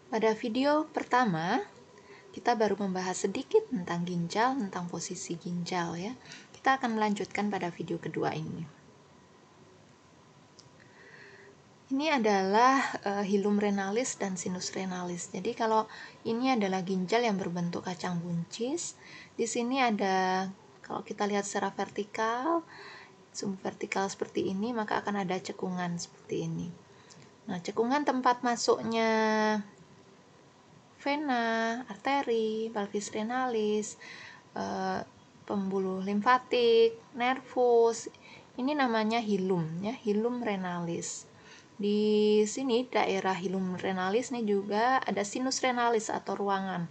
Pada video pertama, kita baru membahas sedikit tentang ginjal, tentang posisi ginjal ya. Kita akan melanjutkan pada video kedua ini. Ini adalah hilum renalis dan sinus renalis. Jadi kalau ini adalah ginjal yang berbentuk kacang buncis, di sini ada, kalau kita lihat secara vertikal, subvertikal seperti ini, maka akan ada cekungan seperti ini. Nah, cekungan tempat masuknya vena, arteri, pelvis renalis, pembuluh limfatik, nervus, ini namanya hilum ya, hilum renalis. Di sini daerah hilum renalis ini juga ada sinus renalis atau ruangan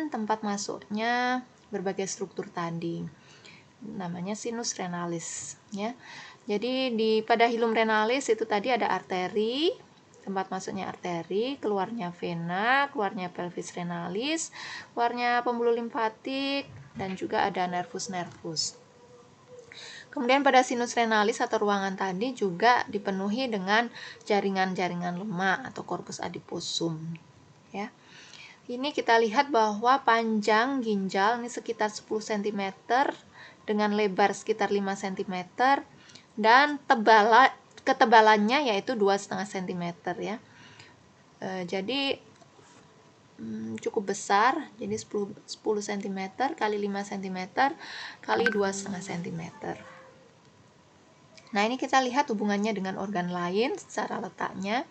tempat masuknya berbagai struktur tadi, namanya sinus renalis ya. Jadi pada hilum renalis itu tadi ada arteri, tempat masuknya arteri, keluarnya vena, keluarnya pelvis renalis, keluarnya pembuluh limfatik, dan juga ada nervus. Kemudian pada sinus renalis atau ruangan tadi juga dipenuhi dengan jaringan-jaringan lemak atau corpus adiposum ya. Ini kita lihat bahwa panjang ginjal ini sekitar 10 cm dengan lebar sekitar 5 cm dan ketebalannya yaitu 2,5 cm ya. Jadi cukup besar, jadi 10 cm kali 5 cm kali 2,5 cm. Nah, ini kita lihat hubungannya dengan organ lain secara letaknya.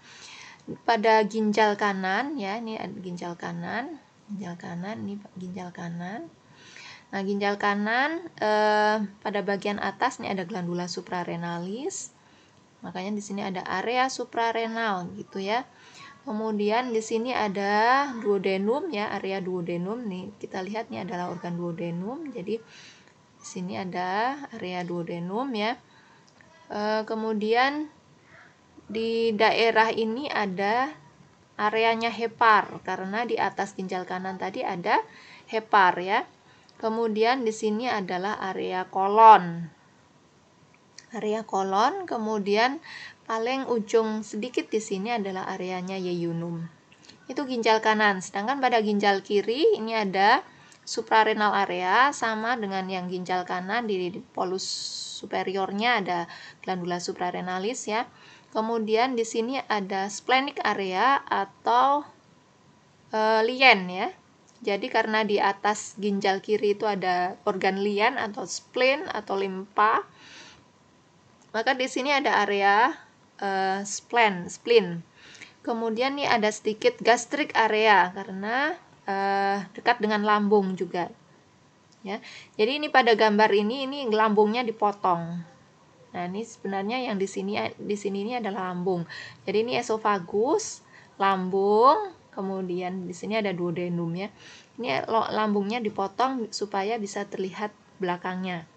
Pada ginjal kanan ya, ini ada ginjal kanan, ini ginjal kanan. Nah, ginjal kanan pada bagian atas ini ada glandula suprarenalis. Makanya di sini ada area suprarenal gitu ya. Kemudian di sini ada duodenum ya, area duodenum nih. Kita lihat nih adalah organ duodenum. Jadi di sini ada area duodenum ya. Kemudian di daerah ini ada areanya hepar karena di atas ginjal kanan tadi ada hepar ya. Kemudian di sini adalah area kolon. Area kolon, kemudian paling ujung sedikit di sini adalah areanya yeyunum. Itu ginjal kanan. Sedangkan pada ginjal kiri ini ada suprarenal area sama dengan yang ginjal kanan, di polus superiornya ada glandula suprarenalis ya. Kemudian di sini ada splenic area atau lien ya. Jadi karena di atas ginjal kiri itu ada organ lien atau spleen atau limpa, maka di sini ada area spleen. Kemudian nih ada sedikit gastric area karena dekat dengan lambung juga. Ya. Jadi ini pada gambar ini lambungnya dipotong. Nah, ini sebenarnya yang di sini ini adalah lambung. Jadi ini esofagus, lambung, kemudian di sini ada duodenum ya. Ini lambungnya dipotong supaya bisa terlihat belakangnya.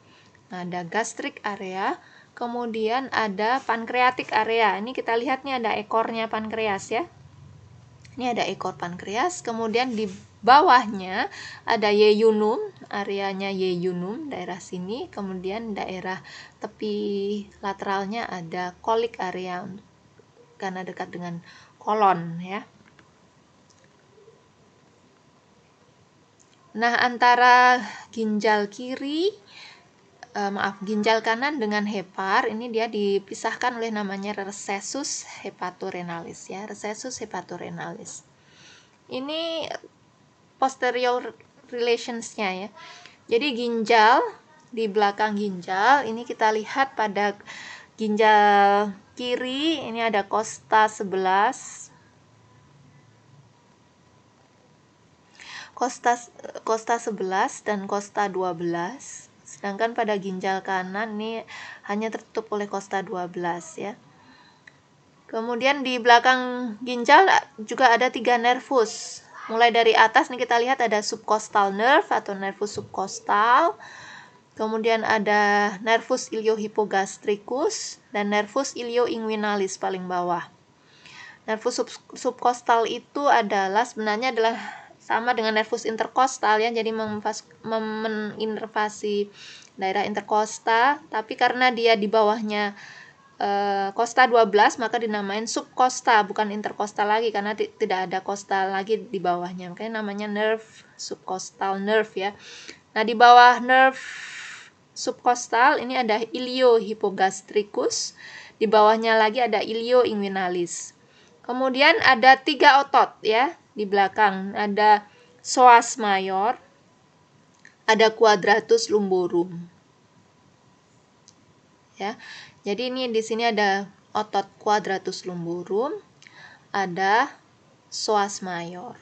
Nah, ada gastric area, kemudian ada pankreatik area. Ini kita lihat nih ada ekornya pankreas ya. Ini ada ekor pankreas, kemudian di bawahnya ada yeyunum, areanya yeyunum, daerah sini, kemudian daerah tepi lateralnya ada kolik area karena dekat dengan kolon ya. Nah, antara ginjal kanan dengan hepar ini dia dipisahkan oleh namanya recessus hepatorenalis ya, recessus hepatorenalis. Ini posterior relationsnya ya. Jadi ginjal di belakang ginjal ini kita lihat pada ginjal kiri ini ada costa 11, costa 11 dan costa 12. Sedangkan pada ginjal kanan ini hanya tertutup oleh costa 12 ya. Kemudian di belakang ginjal juga ada 3 nervus. Mulai dari atas nih kita lihat ada subcostal nerve atau nervus subcostal. Kemudian ada nervus iliohypogastricus dan nervus ilioinguinalis paling bawah. Nervus subcostal itu sebenarnya adalah sama dengan nervus interkostal ya, jadi menginervasi daerah interkosta, tapi karena dia di bawahnya kosta 12 maka dinamain subkosta, bukan interkostal lagi karena tidak ada kostal lagi di bawahnya. Makanya namanya nerve subcostal nerve ya. Nah, di bawah nerve subkostal ini ada iliohypogastricus, di bawahnya lagi ada ilioinguinalis. Kemudian ada 3 otot ya di belakang, ada psoas major, ada quadratus lumborum. Ya. Jadi ini di sini ada otot quadratus lumborum, ada psoas major.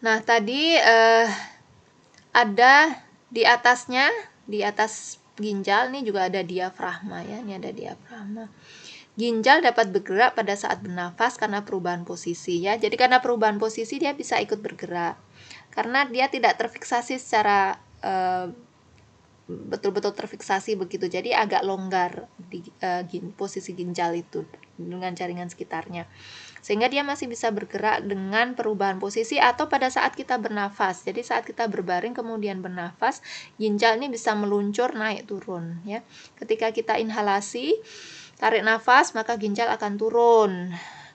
Nah, tadi ada di atasnya, di atas ginjal ini juga ada diafragma ya. Ini ada diafragma. Ginjal dapat bergerak pada saat bernafas karena perubahan posisi ya. Jadi karena perubahan posisi dia bisa ikut bergerak. Karena dia tidak terfiksasi secara betul-betul terfiksasi begitu. Jadi agak longgar di posisi ginjal itu dengan jaringan sekitarnya. Sehingga dia masih bisa bergerak dengan perubahan posisi atau pada saat kita bernafas. Jadi saat kita berbaring kemudian bernafas, ginjal ini bisa meluncur naik turun ya. Ketika kita inhalasi, tarik nafas, maka ginjal akan turun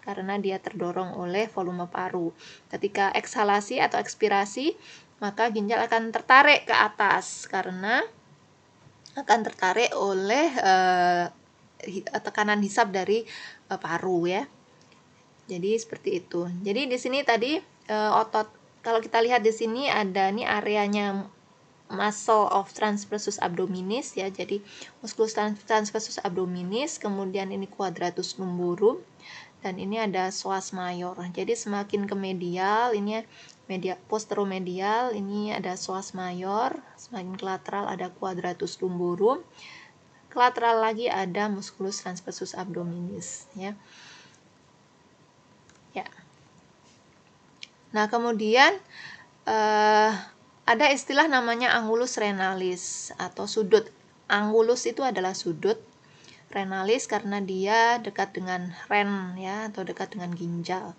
karena dia terdorong oleh volume paru. Ketika eksalasi atau ekspirasi, maka ginjal akan tertarik ke atas karena akan tertarik oleh tekanan hisap dari paru ya. Jadi seperti itu. Jadi di sini tadi otot, kalau kita lihat di sini ada nih areanya muscle of transversus abdominis ya. Jadi musculus transversus abdominis, kemudian ini quadratus lumborum, dan ini ada psoas major. Jadi semakin ke medial, ini posteromedial, ini ada psoas major, semakin ke lateral ada quadratus lumborum, ke lateral lagi ada musculus transversus abdominis ya. Ya. Nah, kemudian ada istilah namanya angulus renalis atau sudut. Angulus itu adalah sudut, renalis karena dia dekat dengan ren ya, atau dekat dengan ginjal.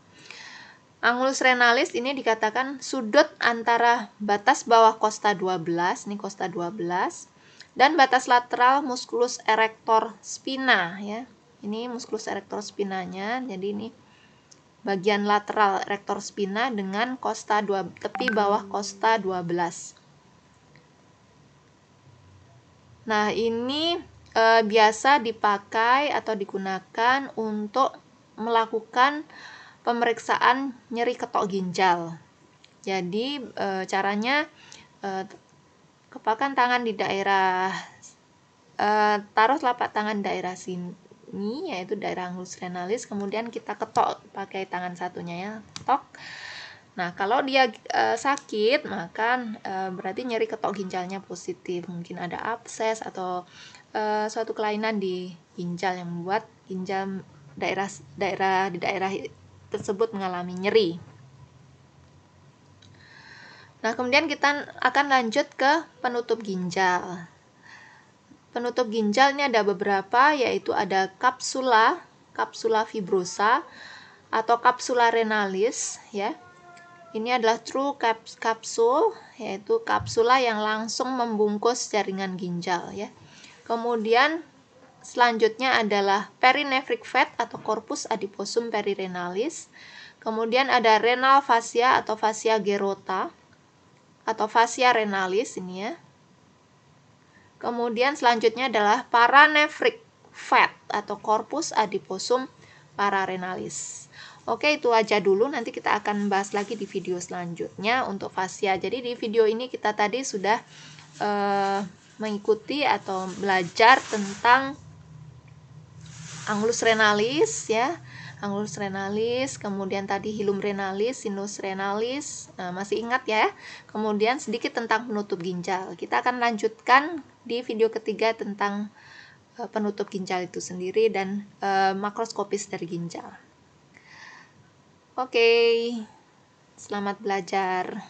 Angulus renalis ini dikatakan sudut antara batas bawah kosta 12, ini kosta 12, dan batas lateral musculus erector spina ya. Ini musculus erector spinanya, jadi ini bagian lateral erector spina dengan kosta tepi bawah kosta 12. Nah, ini biasa dipakai atau digunakan untuk melakukan pemeriksaan nyeri ketok ginjal. Jadi caranya kepalkan tangan di daerah, taruh telapak tangan di daerah sini, yaitu daerah angulus renalis, kemudian kita ketok pakai tangan satunya ya, ketok. Nah, kalau dia sakit, maka berarti nyeri ketok ginjalnya positif, mungkin ada abses atau suatu kelainan di ginjal yang membuat ginjal di daerah tersebut mengalami nyeri. Nah, kemudian kita akan lanjut ke penutup ginjal. Penutup ginjal ini ada beberapa, yaitu ada kapsula fibrosa atau kapsula renalis ya. Ini adalah true capsule, yaitu kapsula yang langsung membungkus jaringan ginjal ya. Kemudian selanjutnya adalah perinephric fat atau corpus adiposum perirenalis. Kemudian ada renal fascia atau fascia gerota atau fascia renalis ini ya. Kemudian selanjutnya adalah paranephric fat atau corpus adiposum pararenalis. Oke, itu aja dulu. Nanti kita akan bahas lagi di video selanjutnya untuk fascia. Jadi di video ini kita tadi sudah mengikuti atau belajar tentang angulus renalis ya. Angulus renalis, kemudian tadi hilum renalis, sinus renalis, masih ingat ya. Kemudian sedikit tentang penutup ginjal. Kita akan lanjutkan di video ketiga tentang penutup ginjal itu sendiri dan makroskopis dari ginjal. Oke, selamat belajar.